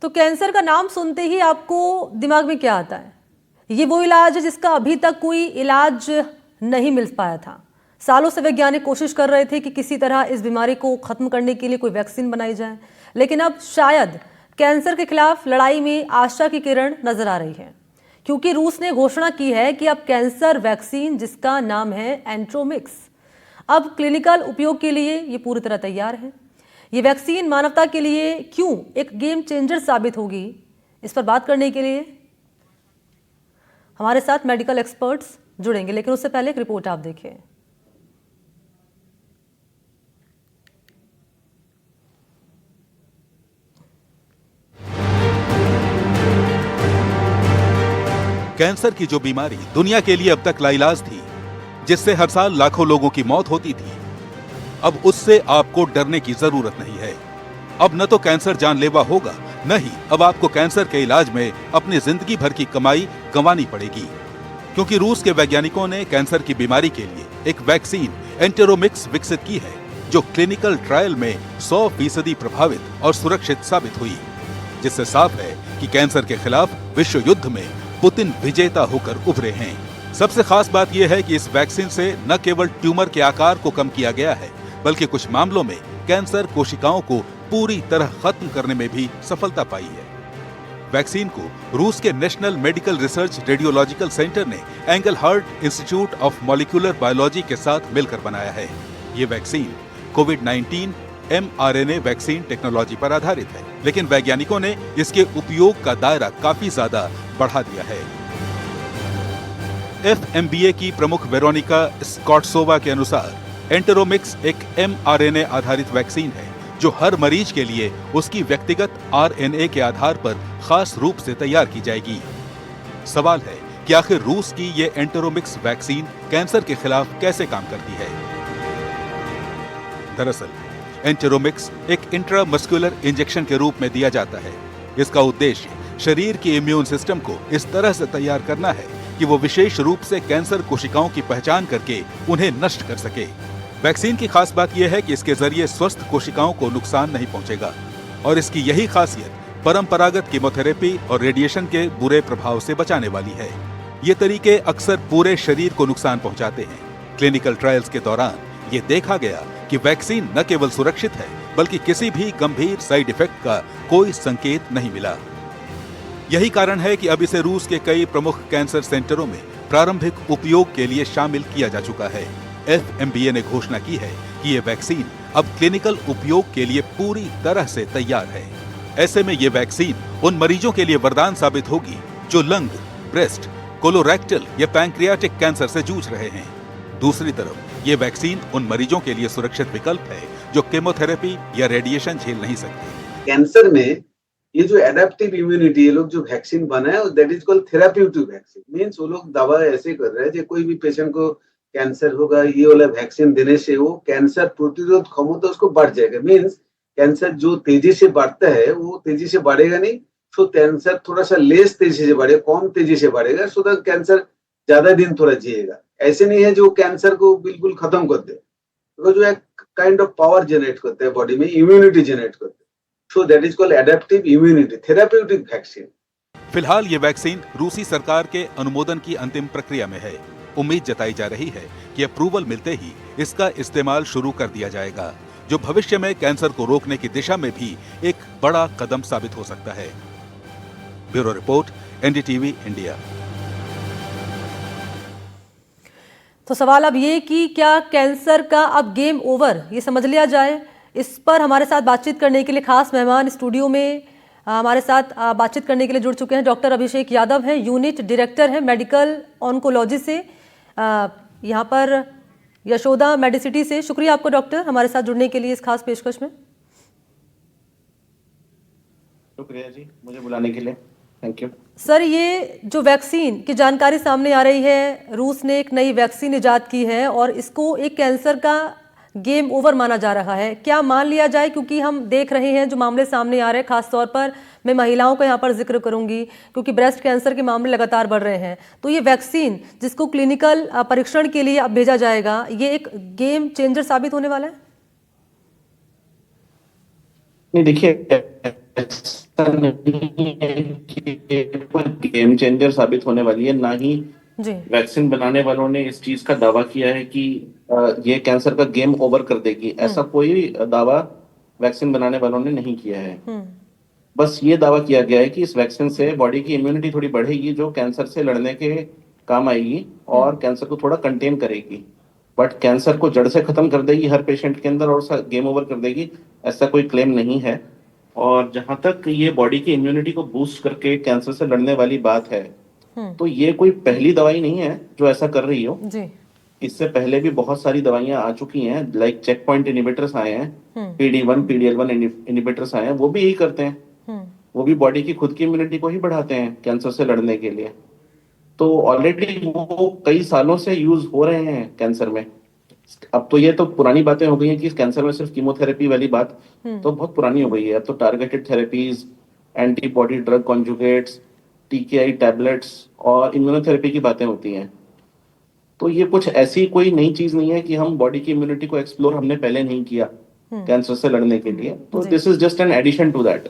तो कैंसर का नाम सुनते ही आपको दिमाग में क्या आता है? ये वो इलाज है जिसका अभी तक कोई इलाज नहीं मिल पाया था। सालों से वैज्ञानिक कोशिश कर रहे थे कि किसी तरह इस बीमारी को खत्म करने के लिए कोई वैक्सीन बनाई जाए, लेकिन अब शायद कैंसर के खिलाफ लड़ाई में आशा की किरण नजर आ रही है, क्योंकि रूस ने घोषणा की है कि अब कैंसर वैक्सीन, जिसका नाम है एंट्रोमिक्स, अब क्लिनिकल उपयोग के लिए ये पूरी तरह तैयार है। ये वैक्सीन मानवता के लिए क्यों एक गेम चेंजर साबित होगी, इस पर बात करने के लिए हमारे साथ मेडिकल एक्सपर्ट्स जुड़ेंगे, लेकिन उससे पहले एक रिपोर्ट आप देखिए। कैंसर की जो बीमारी दुनिया के लिए अब तक लाइलाज थी, जिससे हर साल लाखों लोगों की मौत होती थी, अब उससे आपको डरने की जरूरत नहीं है। अब न तो कैंसर जानलेवा होगा, न ही अब आपको कैंसर के इलाज में अपनी जिंदगी भर की कमाई गंवानी पड़ेगी, क्योंकि रूस के वैज्ञानिकों ने कैंसर की बीमारी के लिए एक वैक्सीन एंटेरोमिक्स विकसित की है, जो क्लिनिकल ट्रायल में 100% प्रभावित और सुरक्षित साबित हुई, जिससे साफ है कि कैंसर के खिलाफ विश्व युद्ध में पुतिन विजेता होकर उभरे हैं। सबसे खास बात यह है कि इस वैक्सीन से न केवल ट्यूमर के आकार को कम किया गया है, बल्कि कुछ मामलों में कैंसर कोशिकाओं को पूरी तरह खत्म करने में भी सफलता पाई है। वैक्सीन को रूस के national medical research radiological center ने Engelhardt institute of molecular biology के साथ मिलकर बनाया है। ये वैक्सीन कोविड-19 mRNA वैक्सीन टेक्नोलॉजी पर आधारित है, लेकिन वैज्ञानिकों ने इसके उपयोग का दायरा काफी ज्यादा बढ़ा दिया है। FMBA की प्रमुख वेरोनिका स्कॉटसोवा के अनुसार एंटेरोमिक्स एक mRNA आधारित वैक्सीन है, जो हर मरीज के लिए उसकी व्यक्तिगत RNA के आधार पर खास रूप से तैयार की जाएगी। सवाल है कि आखिर रूस की ये एंटेरोमिक्स वैक्सीन कैंसर के खिलाफ कैसे काम करती है। दरअसल एंटेरोमिक्स एक इंट्रामस्कुलर इंजेक्शन के रूप में दिया जाता है। इसका उद्देश्य शरीर की इम्यून सिस्टम को इस तरह से तैयार करना है कि वो विशेष रूप से कैंसर कोशिकाओं की पहचान करके उन्हें नष्ट कर सके। वैक्सीन की खास बात यह है कि इसके जरिए स्वस्थ कोशिकाओं को नुकसान नहीं पहुंचेगा, और इसकी यही खासियत परंपरागत कीमोथेरेपी और रेडिएशन के बुरे प्रभाव से बचाने वाली है। ये तरीके अक्सर पूरे शरीर को नुकसान पहुंचाते हैं। क्लिनिकल ट्रायल्स के दौरान ये देखा गया कि वैक्सीन न केवल सुरक्षित है, बल्कि किसी भी गंभीर साइड इफेक्ट का कोई संकेत नहीं मिला। यही कारण है कि अब इसे रूस के कई प्रमुख कैंसर सेंटरों में प्रारंभिक उपयोग के लिए शामिल किया जा चुका है। FMBA ने घोषणा की है कि ये वैक्सीन अब क्लिनिकल उपयोग के लिए पूरी तरह से तैयार है। ऐसे में ये वैक्सीन उन मरीजों के लिए वरदान साबित होगी जो लंग, ब्रेस्ट, कोलोरेक्टल या पैंक्रियाटिक कैंसर से जूझ रहे हैं। दूसरी तरफ ये वैक्सीन उन मरीजों के लिए सुरक्षित विकल्प है जो केमोथेरेपी या रेडिएशन झेल नहीं सकते। कैंसर में ये जो एडेप्टिव इम्यूनिटी, ये लोग जो वैक्सीन बनाए, that is called therapeutic vaccine. Means वो लोग दवा ऐसे कर रहे हैं कि कोई भी पेशेंट को कैंसर होगा, ये वाला वैक्सीन देने से वो कैंसर प्रतिरोध क्षमता उसको बढ़ जाएगा। मींस कैंसर जो तेजी से बढ़ता है वो तेजी से बढ़ेगा नहीं, तो कैंसर थोड़ा सा लेस तेजी से बढ़ेगा, कम तेजी से बढ़ेगा, सो दैट कैंसर ज्यादा दिन थोड़ा जिएगा। ऐसे नहीं है जो कैंसर को बिल्कुल खत्म कर दे, तो जो एक काइंड ऑफ पावर जनरेट करते हैं बॉडी में, इम्यूनिटी जनरेट करते हैं। So that is called adaptive immunity, therapeutic vaccine. फिलहाल ये वैक्सीन रूसी सरकार के अनुमोदन की अंतिम प्रक्रिया में है। उम्मीद जताई जा रही है कि अप्रूवल मिलते ही इसका इस्तेमाल शुरू कर दिया जाएगा, जो भविष्य में कैंसर को रोकने की दिशा में भी एक बड़ा कदम साबित हो सकता है। Bureau report, NDTV India. तो सवाल अब ये कि क्या कैंसर का अब गेम ओवर ये समझ लिया जाए? इस पर हमारे साथ बातचीत करने के लिए खास मेहमान स्टूडियो में हमारे साथ बातचीत करने के लिए जुड़ चुके हैं। डॉक्टर अभिषेक यादव हैं, यूनिट डायरेक्टर हैं मेडिकल ऑन्कोलॉजी से, यहाँ पर यशोदा मेडिसिटी से। शुक्रिया आपको डॉक्टर हमारे साथ जुड़ने के लिए इस खास पेशकश में। शुक्रिया जी मुझे बुलाने के लिए, थैंक यू। सर, ये जो वैक्सीन की जानकारी सामने आ रही है, रूस ने एक नई वैक्सीन इजाद की है और इसको एक कैंसर का गेम ओवर माना जा रहा है। क्या मान लिया जाए, क्योंकि हम देख रहे हैं जो मामले सामने आ रहे हैं, खासतौर पर मैं महिलाओं का यहाँ पर जिक्र करूंगी क्योंकि ब्रेस्ट कैंसर के मामले लगातार बढ़ रहे हैं, तो ये वैक्सीन जिसको क्लिनिकल परीक्षण के लिए अब भेजा जाएगा, ये एक गेम चेंजर साबित होने वाला है? नहीं, देखिए नहीं है कि ये कोई गेम चेंजर साबित होने वाली है, ना ही जी। वैक्सीन बनाने वालों ने इस चीज का दावा किया है कि ये कैंसर का गेम ओवर कर देगी। ऐसा कोई दावा वैक्सीन बनाने वालों ने नहीं किया है। बस ये दावा किया गया है कि इस वैक्सीन से बॉडी की इम्यूनिटी थोड़ी बढ़ेगी, जो कैंसर से लड़ने के काम आएगी और कैंसर को थोड़ा कंटेन करेगी। बट कैंसर को जड़ से खत्म कर देगी हर पेशेंट के अंदर और गेम ओवर कर देगी, ऐसा कोई क्लेम नहीं है। और जहां तक ये बॉडी की इम्यूनिटी को बूस्ट करके कैंसर से लड़ने वाली बात है, तो ये कोई पहली दवाई नहीं है जो ऐसा कर रही हो। जी। इससे पहले भी बहुत सारी दवाइयां आ चुकी हैं, लाइक चेक पॉइंट इनिबिटर्स आए हैं, PD-1 PD-L1 इनिबिटर्स आए हैं, वो भी यही करते हैं। वो भी बॉडी की खुद की इम्यूनिटी को ही बढ़ाते हैं कैंसर से लड़ने के लिए। तो ऑलरेडी वो कई सालों से यूज हो रहे हैं कैंसर में। अब तो ये तो पुरानी बातें हो गई हैं कि इस कैंसर में सिर्फ कीमोथेरेपी वाली बात तो बहुत पुरानी हो गई है। अब तो targeted therapies, antibody drug conjugates, TKI tablets और इम्यूनोथेरेपी की बातें होती हैं। तो ये कुछ ऐसी कोई नई चीज नहीं है कि हम बॉडी की इम्यूनिटी को एक्सप्लोर हमने पहले नहीं किया कैंसर से लड़ने के लिए। तो this is just an addition to that.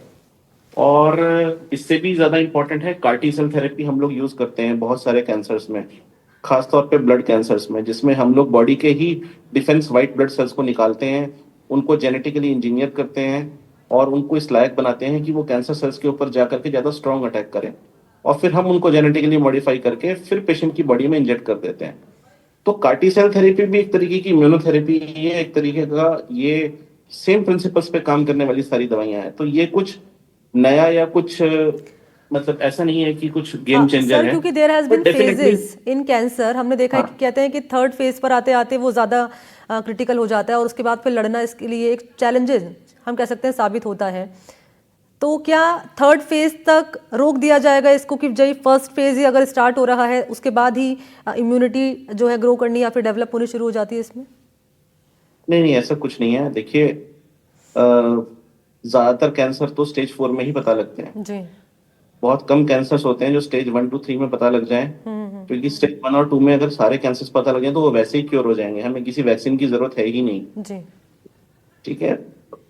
और इससे भी ज्यादा इंपॉर्टेंट है कार्टी सेल थेरेपी हम लोग यूज करते हैं बहुत सारे कैंसर्स में, खासतौर पे ब्लड कैंसर्स में, जिसमें हम लोग बॉडी के ही डिफेंस व्हाइट ब्लड सेल्स को निकालते हैं, उनको जेनेटिकली इंजीनियर करते हैं और उनको इस लायक बनाते हैं कि वो कैंसर सेल्स के ऊपर जाकर के ज्यादा स्ट्रॉन्ग अटैक करें, और फिर हम उनको जेनेटिकली मॉडिफाई करके फिर पेशेंट की बॉडी में इंजेक्ट कर देते हैं। तो कार्टी सेल थेरेपी भी एक तरीके की इम्यूनोथेरेपी है, एक तरीके का ये सेम प्रिंसिपल्स पे काम करने वाली सारी दवाइयां हैं। तो ये कुछ नया या कुछ मतलब ऐसा नहीं है कि कुछ गेम चेंजर सर, है। क्योंकि there has been But definitely- phases in cancer, हमने देखा है कि कहते हैं कि थर्ड फेज पर आते आते वो ज़्यादा क्रिटिकल हो जाता है और उसके बाद फिर लड़ना इसके लिए एक चैलेंजेस हम कह सकते हैं साबित होता है। तो क्या थर्ड फेज तक रोक दिया जाएगा इसको कि जब फर्स्ट फेज ही अगर स्टार्ट हो रहा है उसके बाद ही इम्यूनिटी जो है ग्रो करनी या फिर डेवलप होनी शुरू हो जाती है इसमें? नहीं, ऐसा कुछ नहीं है। देखिए, ज्यादातर कैंसर तो स्टेज 4 में ही पता लगते हैं। जी। बहुत कम कैंसर्स होते हैं जो स्टेज 1 to 3 में पता लग जाए, क्योंकि स्टेज 1 और 2 में अगर सारे कैंसर्स पता लगे तो वो वैसे ही क्योर हो जाएंगे, हमें किसी वैक्सीन की जरूरत है ही नहीं। जी। ठीक है।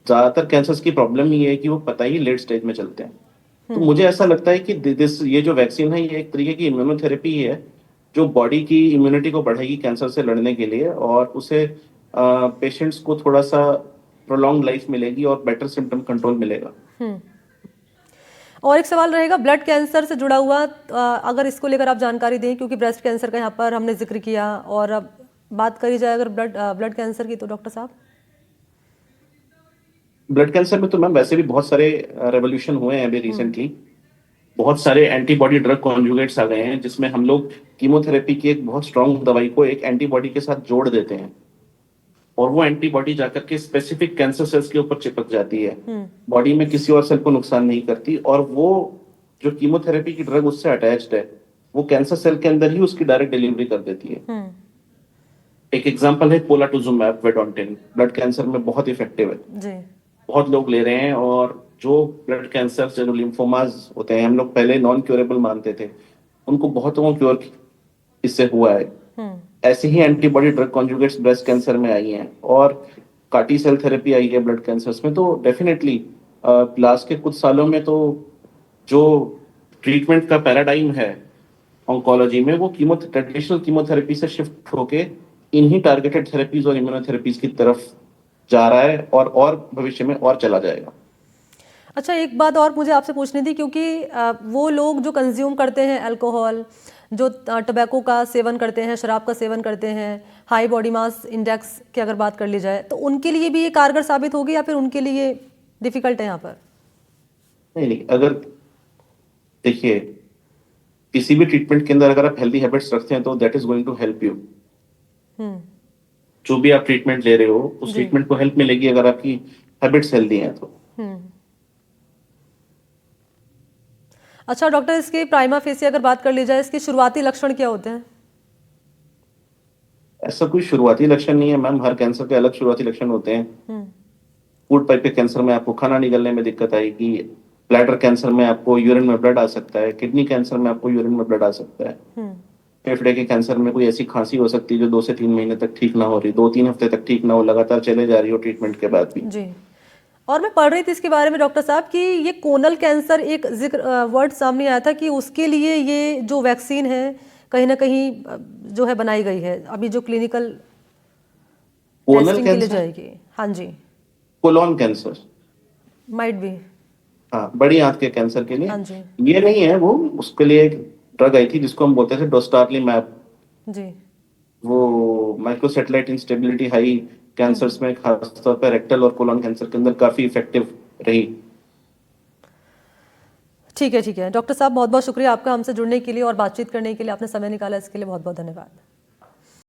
ज्यादातर कैंसर्स की प्रॉब्लम ये है कि वो पता ही लेट स्टेज में चलते हैं। तो मुझे ऐसा लगता है कि ये जो वैक्सीन है ये एक तरीके की इम्यूनोथेरेपी है जो बॉडी की इम्यूनिटी को बढ़ाएगी कैंसर से लड़ने के लिए, और उसे पेशेंट्स को थोड़ा सा प्रोलॉन्ग लाइफ मिलेगी और बेटर सिम्टम कंट्रोल मिलेगा। और एक सवाल रहेगा ब्लड कैंसर से जुड़ा हुआ, अगर इसको लेकर आप जानकारी दें, क्योंकि ब्रेस्ट कैंसर का यहाँ पर हमने जिक्र किया और अब बात करी जाए अगर ब्लड कैंसर की, तो डॉक्टर साहब ब्लड कैंसर में तो मैम वैसे भी बहुत सारे रेवोल्यूशन हुए हैं अभी रिसेंटली। बहुत सारे एंटीबॉडी ड्रग कॉन्जुगेट्स आ गए हैं जिसमें हम लोग कीमोथेरेपी की एक बहुत स्ट्रांग दवाई को एक एंटीबॉडी के साथ जोड़ देते हैं और वो एंटीबॉडी जाकर के स्पेसिफिक कैंसर सेल्स के ऊपर चिपक जाती है, बॉडी में किसी और सेल को नुकसान नहीं करती, और वो जो कीमोथेरेपी की ड्रग उससे अटैच्ड है वो कैंसर सेल के अंदर ही उसकी डायरेक्ट डिलीवरी कर देती है। एक एग्जांपल है पोलाटुजुमैब वेडोंटिन, ब्लड कैंसर में बहुत इफेक्टिव है जी। बहुत लोग ले रहे हैं। और जो ब्लड कैंसर से जो लिम्फोमास होते हैं हम लोग पहले नॉन क्योरेबल मानते थे, उनको बहुतों क्योर इससे हुआ है। ऐसे ही antibody drug conjugates breast cancer में आई हैं और कार्टी सेल थेरेपी आई है ब्लड कैंसर्स में। तो डेफिनेटली लास्ट के कुछ सालों में तो जो ट्रीटमेंट का पैराडाइम है ऑन्कोलॉजी में वो ट्रेडिशनल कीमोथेरेपी से शिफ्ट होके इन्हीं टारगेटेड थेरेपीज और इम्यूनोथेरेपीज की तरफ जा रहा है और भविष्य में और चला जाएगा। अच्छा, एक बात और मुझे आपसे पूछनी थी, क्योंकि वो लोग जो कंज्यूम करते हैं अल्कोहल, जो टबैको का सेवन करते हैं, शराब का सेवन करते हैं, हाई बॉडी मास इंडेक्स की अगर बात कर ली जाए, तो उनके लिए भी ये कारगर साबित होगी या फिर उनके लिए डिफिकल्ट है यहाँ पर? नहीं, अगर देखिए किसी भी ट्रीटमेंट के अंदर अगर आप हेल्दी हैबिट्स रखते हैं तो that is going to help you. जो भी आप ट्रीटमेंट ले रहे हो उस ट्रीटमेंट को हेल्प मिलेगी अगर आपकी हैबिट्स हेल्दी हैं तो। अच्छा डॉक्टर, इसके प्राइमा फेसी अगर बात कर ली जाए, इसके शुरुआती लक्षण क्या होते हैं? ऐसा कोई शुरुआती लक्षण नहीं है मैम, हर कैंसर के अलग शुरुआती लक्षण होते हैं। फूड पाइप के कैंसर में आपको खाना निकलने में दिक्कत आएगी, ब्लैडर कैंसर में आपको यूरिन में ब्लड आ सकता है, किडनी कैंसर में आपको यूरिन में ब्लड आ सकता है, फेफड़े के कैंसर में कोई ऐसी खांसी हो सकती है जो 2 से 3 महीने तक ठीक ना हो रही, 2-3 हफ्ते तक ठीक ना हो, लगातार चले जा रही हो ट्रीटमेंट के बाद भी। जी। और मैं पढ़ रही थी इसके बारे में डॉक्टर साहब कि ये कोनल कैंसर एक जिक्र वर्ड सामने आया था कि उसके लिए ये जो वैक्सीन है कहीं ना कहीं जो है बनाई गई है, अभी जो क्लिनिकल कोनल टेस्टिंग के लिए कैंसर, जाएगी। हाँ जी, कोलोन कैंसर, माइट बी। हाँ बड़ी आंत के कैंसर के लिए हाँ जी ये नहीं है। वो उसके लिए एक ड्रग आई थी जिसको हम बोलते थे डोस्टारलीमैब। जी। वो माइक्रोसैटेलाइट इंस्टेबिलिटी हाई कैंसर्स में खासतौर पर रेक्टल और कोलोन कैंसर के अंदर काफी इफेक्टिव रही। ठीक है डॉक्टर साहब, बहुत बहुत शुक्रिया आपका हमसे जुड़ने के लिए और बातचीत करने के लिए। आपने समय निकाला, इसके लिए बहुत बहुत धन्यवाद।